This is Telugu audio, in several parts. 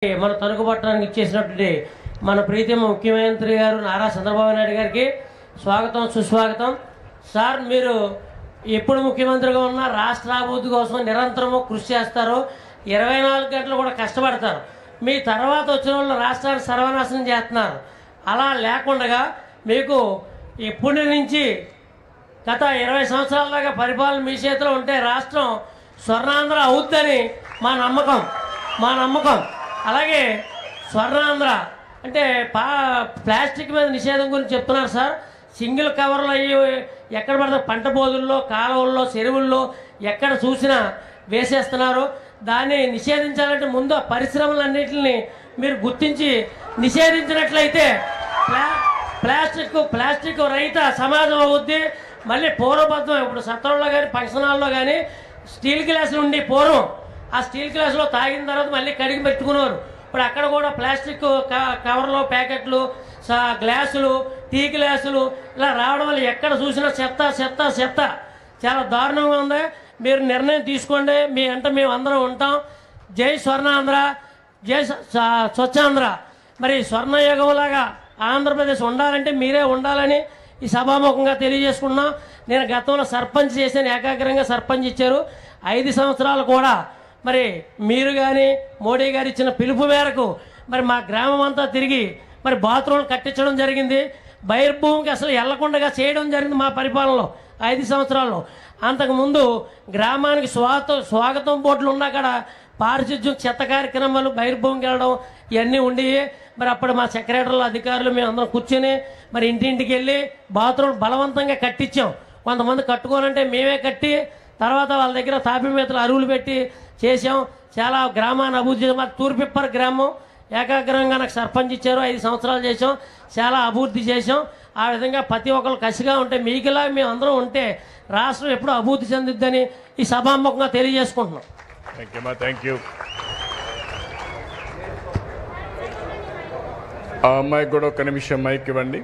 మన తణుకు పట్టణానికి ఇచ్చేసినటువంటి మన ప్రీతమ ముఖ్యమంత్రి గారు నారా చంద్రబాబు నాయుడు గారికి స్వాగతం సుస్వాగతం. సార్, మీరు ఎప్పుడు ముఖ్యమంత్రిగా ఉన్నా రాష్ట్ర అభివృద్ధి కోసం నిరంతరము కృషి చేస్తారు, 24 గంటలు కూడా కష్టపడతారు. మీ తర్వాత వచ్చిన వాళ్ళు రాష్ట్రాన్ని సర్వనాశనం చేస్తున్నారు. అలా లేకుండా మీకు ఇప్పటి నుంచి గత 20 సంవత్సరాల దాకా పరిపాలన మీ చేతిలో ఉంటే రాష్ట్రం స్వర్ణాంధ్ర అవుద్దని మా నమ్మకం. అలాగే స్వర్ణాంధ్ర అంటే ప్లాస్టిక్ మీద నిషేధం గురించి చెప్తున్నారు సార్. సింగిల్ కవర్లు అయ్యి ఎక్కడ పడితే పంట బోధుల్లో, కాలువల్లో, చెరువుల్లో ఎక్కడ చూసినా వేసేస్తున్నారు. దాన్ని నిషేధించాలంటే ముందు ఆ పరిశ్రమలన్నింటిని మీరు గుర్తించి నిషేధించినట్లయితే ప్లాస్టిక్ రహిత సమాజం అవుద్ది. మళ్ళీ పూర్వబద్ధం ఇప్పుడు సత్రంలో కానీ ఫంక్షన్ హాల్లో కానీ స్టీల్ గ్లాసులు ఉండి పూర్వం ఆ స్టీల్ గ్లాసులో తాగిన తర్వాత మళ్ళీ కడిగి పెట్టుకునేవారు. ఇప్పుడు అక్కడ కూడా ప్లాస్టిక్ కవర్లు, ప్యాకెట్లు, గ్లాసులు, టీ గ్లాసులు ఇలా రావడం వల్ల ఎక్కడ చూసినా చెత్త చాలా దారుణంగా ఉంది. మీరు నిర్ణయం తీసుకోండి, మీ అంటే మేము అందరం ఉంటాం. జై స్వర్ణాంధ్ర, జై స్వచ్ఛాంధ్ర. మరి స్వర్ణయుగంలాగా ఆంధ్రప్రదేశ్ ఉండాలంటే మీరే ఉండాలని ఈ సభాముఖంగా తెలియజేసుకున్నాం. నేను గతంలో సర్పంచ్ చేశాను, ఏకాగ్రంగా సర్పంచ్ ఇచ్చారు. 5 సంవత్సరాలు కూడా మరి మీరు కానీ మోడీ గారు ఇచ్చిన పిలుపు మేరకు మరి మా గ్రామం అంతా తిరిగి మరి బాత్రూమ్లు కట్టించడం జరిగింది. బహిర్భూమికి అసలు వెళ్లకుండా చేయడం జరిగింది మా పరిపాలనలో 5 సంవత్సరాల్లో. అంతకుముందు గ్రామానికి స్వాగతం బోర్డులు ఉన్నా కూడా పారిశుద్ధ్యం, చెత్త కార్యక్రమాలు, బహిర్భూమికి వెళ్ళడం ఇవన్నీ ఉండి మరి అప్పుడు మా సెక్రటరీలు, అధికారులు మేము అందరం కూర్చొని మరి ఇంటింటికి వెళ్ళి బాత్రూమ్ బలవంతంగా కట్టించాం. కొంతమంది కట్టుకోవాలంటే మేమే కట్టి తర్వాత వాళ్ళ దగ్గర తాపిమేతలు అరువులు పెట్టి చేసాం. చాలా గ్రామాన్ని అభివృద్ధి చేసాం. మా తూర్పిప్పర్ గ్రామం ఏకాగ్రంగా నాకు సర్పంచ్ ఇచ్చారు, 5 సంవత్సరాలు చేసాం, చాలా అభివృద్ధి చేసాం. ఆ విధంగా ప్రతి ఒక్కరు కసిగా ఉంటే మీకులా మేము అందరం ఉంటే రాష్ట్రం ఎప్పుడు అభివృద్ధి చెందుద్దని ఈ సభాముఖంగా తెలియజేసుకుంటున్నాం. Thank you. ఆ అమ్మాయికి కూడా ఒక నిమిషం మైక్ ఇవ్వండి.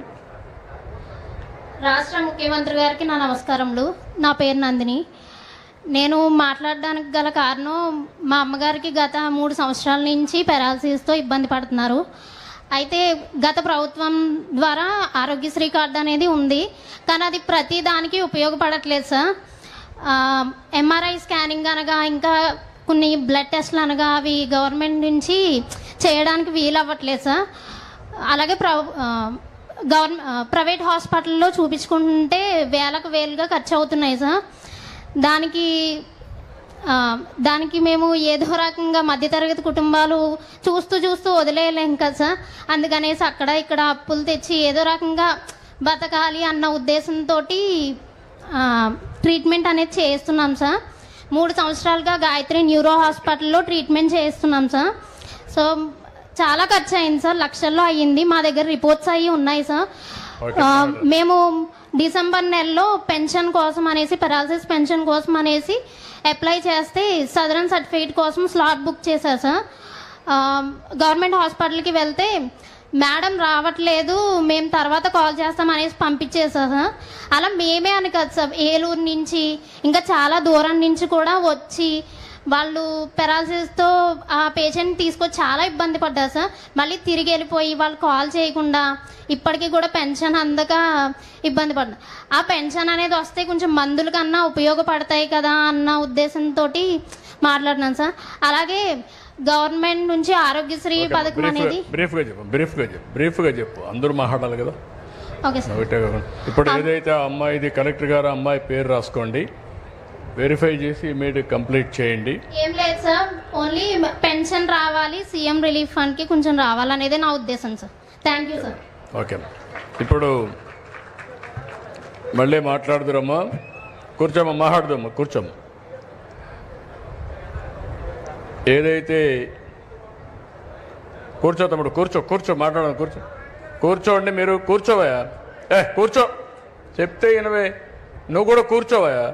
రాష్ట్ర ముఖ్యమంత్రి గారికి నా నమస్కారములు. నా పేరు నందిని. నేను మాట్లాడడానికి గల కారణం, మా అమ్మగారికి గత 3 సంవత్సరాల నుంచి పెరాలసిస్తో ఇబ్బంది పడుతున్నారు. అయితే గత ప్రభుత్వం ద్వారా ఆరోగ్యశ్రీ కార్డు అనేది ఉంది, కానీ అది ప్రతి దానికి ఉపయోగపడట్లేదు సార్. ఎంఆర్ఐ స్కానింగ్ అనగా ఇంకా కొన్ని బ్లడ్ టెస్ట్లు అనగా అవి గవర్నమెంట్ నుంచి చేయడానికి వీలవ్వట్లేదు సార్. అలాగే ప్రైవేట్ హాస్పిటల్లో చూపించుకుంటే వేలుగా ఖర్చు అవుతున్నాయి సార్. దానికి మేము ఏదో రకంగా మధ్యతరగతి కుటుంబాలు చూస్తూ వదిలేయలేం కదా సార్. అందుకనేసి అక్కడ ఇక్కడ అప్పులు తెచ్చి ఏదో రకంగా బతకాలి అన్న ఉద్దేశంతో ట్రీట్మెంట్ అనేది చేస్తున్నాం సార్. 3 సంవత్సరాలుగా గాయత్రి న్యూరో హాస్పిటల్లో ట్రీట్మెంట్ చేస్తున్నాం సార్. సో చాలా ఖర్చు అయింది సార్, లక్షల్లో అయ్యింది. మా దగ్గర రిపోర్ట్స్ అవి ఉన్నాయి సార్. మేము డిసెంబర్ నెలలో పెన్షన్ కోసం అనేసి, పెరాలసిస్ పెన్షన్ కోసం అనేసి అప్లై చేస్తే సదరన్ సర్టిఫికేట్ కోసం స్లాట్ బుక్ చేశారు సార్. గవర్నమెంట్ హాస్పిటల్కి వెళ్తే మేడం రావట్లేదు, మేము తర్వాత కాల్ చేస్తాం అనేసి పంపించేసారు సార్. అలా మేమే అని కాదు సార్, ఏలూరు నుంచి ఇంకా చాలా దూరం నుంచి కూడా వచ్చి వాళ్ళు పెరాలసిస్తో ఆ పేషెంట్ తీసుకొచ్చి చాలా ఇబ్బంది పడ్డారు సార్. మళ్ళీ తిరిగి వెళ్ళిపోయి వాళ్ళు కాల్ చేయకుండా ఇప్పటికీ కూడా పెన్షన్ అందక ఇబ్బంది పడ్డారు. ఆ పెన్షన్ అనేది వస్తే కొంచెం మందుల కన్నా ఉపయోగపడతాయి కదా అన్న ఉద్దేశంతో మాట్లాడినాను సార్. అలాగే గవర్నమెంట్ నుంచి ఆరోగ్యశ్రీ పథకం అనేది బ్రీఫ్గా చెప్పు, అందరూ మాట్లాడాలి కదా. Okay sir. ఇప్పుడు ఏదైతే అమ్మాయిది కలెక్టర్ గారు అమ్మాయి పేరు రాసుకోండి, వెరిఫై చేసి ఇమీడియట్ కంప్లీట్ చేయండి. ఏం లేదు సార్, ఓన్లీ పెన్షన్ రావాలి, సీఎం రిలీఫ్ ఫండ్కి కొంచెం రావాలనేది నా ఉద్దేశం sir. Thank you sir. Okay, ఇప్పుడు మళ్ళీ మాట్లాడుదురమ్మా. కూర్చోమ్మా, మాట్లాడుదమ్మా, కూర్చోమ్మా. ఏదైతే కూర్చో తమ్ముడు, కూర్చో మాట్లాడదాం, కూర్చోండి. మీరు కూర్చోవయా, కూర్చో, చెప్తే వినవే. నువ్వు కూడా కూర్చోవయా,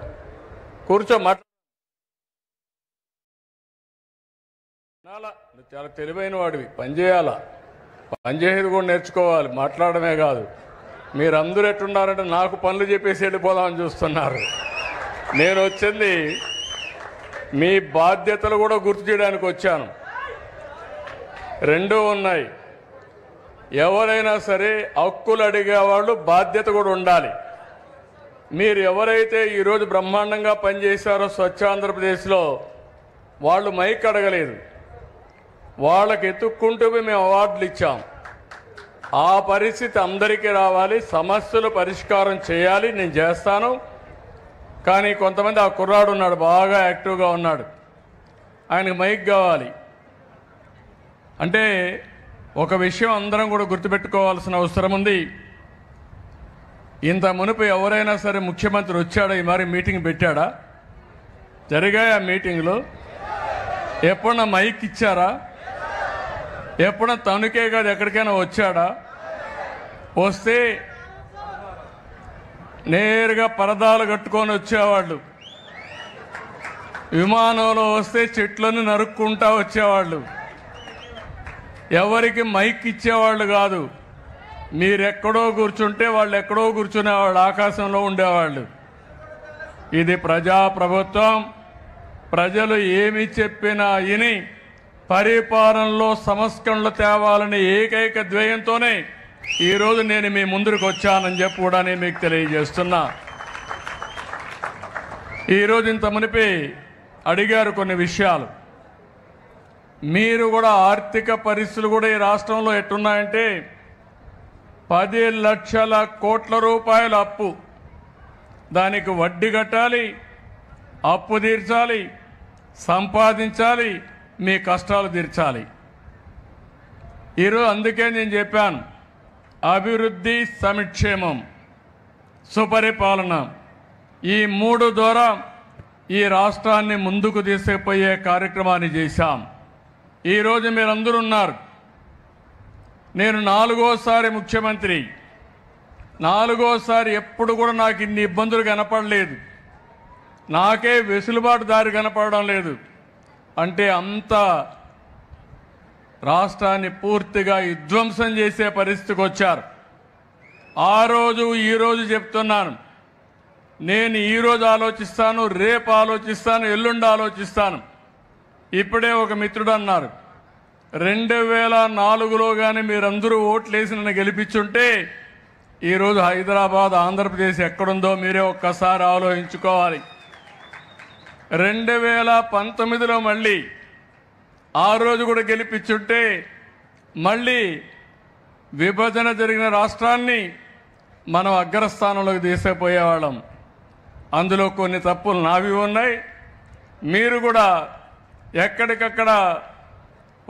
కూర్చో, మాట్లాడాల. నువ్వు చాలా తెలివైన వాడివి, పనిచేయాలా, పనిచేసేది కూడా నేర్చుకోవాలి, మాట్లాడమే కాదు. మీరందరూ ఎట్టున్నారంటే నాకు పనులు చెప్పేసి వెళ్ళిపోదామని చూస్తున్నారు. నేను వచ్చింది మీ బాధ్యతలు కూడా గుర్తు చేయడానికి వచ్చాను. రెండూ ఉన్నాయి. ఎవరైనా సరే హక్కులు అడిగేవాళ్ళు బాధ్యత కూడా ఉండాలి. మీరు ఎవరైతే ఈరోజు బ్రహ్మాండంగా పనిచేశారో స్వచ్ఛ ఆంధ్రప్రదేశ్లో వాళ్ళు మైక్ అడగలేదు, వాళ్ళకి ఎత్తుక్కుంటూ మేము అవార్డులు ఇచ్చాం. ఆ పరిస్థితి అందరికీ రావాలి, సమస్యలు పరిష్కారం చేయాలి, నేను చేస్తాను. కానీ కొంతమంది ఆ కుర్రాడు ఉన్నాడు, బాగా యాక్టివ్గా ఉన్నాడు, ఆయనకు మైక్ కావాలి. అంటే ఒక విషయం అందరం కూడా గుర్తుపెట్టుకోవాల్సిన అవసరం ఉంది. ఇంత మునుపు ఎవరైనా సరే ముఖ్యమంత్రి వచ్చాడా, ఈ మరి మీటింగ్ పెట్టాడా? జరిగాయా మీటింగ్లు? ఎప్పుడన్నా మైక్ ఇచ్చారా? ఎప్పుడన్నా తనుకే కాదు ఎక్కడికైనా వచ్చాడా? వస్తే నేరుగా పరదాలు కట్టుకొని వచ్చేవాళ్ళు, విమానంలో వస్తే చెట్లను నరుక్కుంటా వచ్చేవాళ్ళు, ఎవరికి మైక్ ఇచ్చేవాళ్ళు కాదు. మీరెక్కడో కూర్చుంటే వాళ్ళు ఎక్కడో కూర్చునేవాళ్ళు, ఆకాశంలో ఉండేవాళ్ళు. ఇది ప్రజాప్రభుత్వం. ప్రజలు ఏమి చెప్పినా విని పరిపాలనలో సంస్కరణలు తేవాలని ఏకైక ధ్యేయంతోనే ఈరోజు నేను మీ ముందుకు వచ్చానని చెప్పి కూడా నేను మీకు తెలియజేస్తున్నా. ఈరోజు ఇంత మునిపి అడిగారు కొన్ని విషయాలు. మీరు కూడా ఆర్థిక పరిస్థితులు కూడా ఈ రాష్ట్రంలో ఎట్టున్నాయంటే 10 లక్షల కోట్ల రూపాయల అప్పు, దానికి వడ్డీ కట్టాలి, అప్పు తీర్చాలి, సంపాదించాలి, మీ కష్టాలు తీర్చాలి. ఈరోజు అందుకే నేను చెప్పాను, అభివృద్ధి, సంక్షేమం, సుపరిపాలన, ఈ 3 ద్వారా ఈ రాష్ట్రాన్ని ముందుకు తీసుకుపోయే కార్యక్రమాన్ని చేశాం. ఈరోజు మీరందరూ ఉన్నారు. నేను 4వసారి ముఖ్యమంత్రి, 4వసారి ఎప్పుడు కూడా నాకు ఇన్ని ఇబ్బందులు కనపడలేదు. నాకే వెసులుబాటు దారి కనపడడం లేదు. అంటే అంత రాష్ట్రాన్ని పూర్తిగా విధ్వంసం చేసే పరిస్థితికి వచ్చారు. ఆ రోజు ఈరోజు చెప్తున్నాను, నేను ఈరోజు ఆలోచిస్తాను, రేపు ఆలోచిస్తాను, ఎల్లుండి ఆలోచిస్తాను. ఇప్పుడే ఒక మిత్రుడు అన్నారు, 2004లో కానీ మీరందరూ ఓట్లేసి నన్ను గెలిపించుంటే ఈరోజు హైదరాబాద్, ఆంధ్రప్రదేశ్ ఎక్కడుందో మీరే ఒక్కసారి ఆలోచించుకోవాలి. 2019లో మళ్ళీ ఆ రోజు కూడా గెలిపించుంటే మళ్ళీ విభజన జరిగిన రాష్ట్రాన్ని మనం అగ్రస్థానంలోకి తీసుకుపోయేవాళ్ళం. అందులో కొన్ని తప్పులు నావి ఉన్నాయి. మీరు కూడా ఎక్కడికక్కడ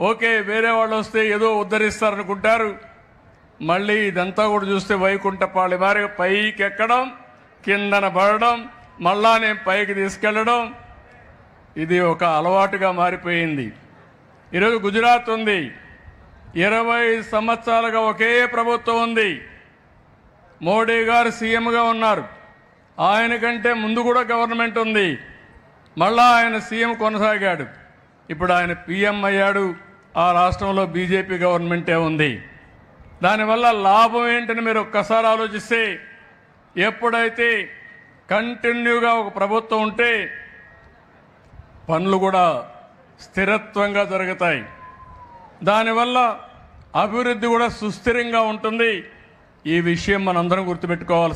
ఓకే వేరే వాళ్ళు వస్తే ఏదో ఉద్ధరిస్తారనుకుంటారు. మళ్ళీ ఇదంతా కూడా చూస్తే వైకుంఠపాళి మారి పైకి ఎక్కడం, కిందన పడడం, మళ్ళా నేను పైకి తీసుకెళ్ళడం, ఇది ఒక అలవాటుగా మారిపోయింది. ఈరోజు గుజరాత్ ఉంది, 20 సంవత్సరాలుగా ఒకే ప్రభుత్వం ఉంది. మోడీ గారు సీఎంగా ఉన్నారు, ఆయన కంటే ముందు కూడా గవర్నమెంట్ ఉంది, మళ్ళా ఆయన సీఎం కొనసాగాడు, ఇప్పుడు ఆయన పీఎం అయ్యాడు. ఆ రాష్ట్రంలో బీజేపీ గవర్నమెంటే ఉంది. దానివల్ల లాభం ఏంటని మీరు ఒక్కసారి ఆలోచిస్తే, ఎప్పుడైతే కంటిన్యూగా ఒక ప్రభుత్వం ఉంటే పనులు కూడా స్థిరత్వంగా జరుగుతాయి, దానివల్ల అభివృద్ధి కూడా సుస్థిరంగా ఉంటుంది. ఈ విషయం మనందరం గుర్తుపెట్టుకోవాలి.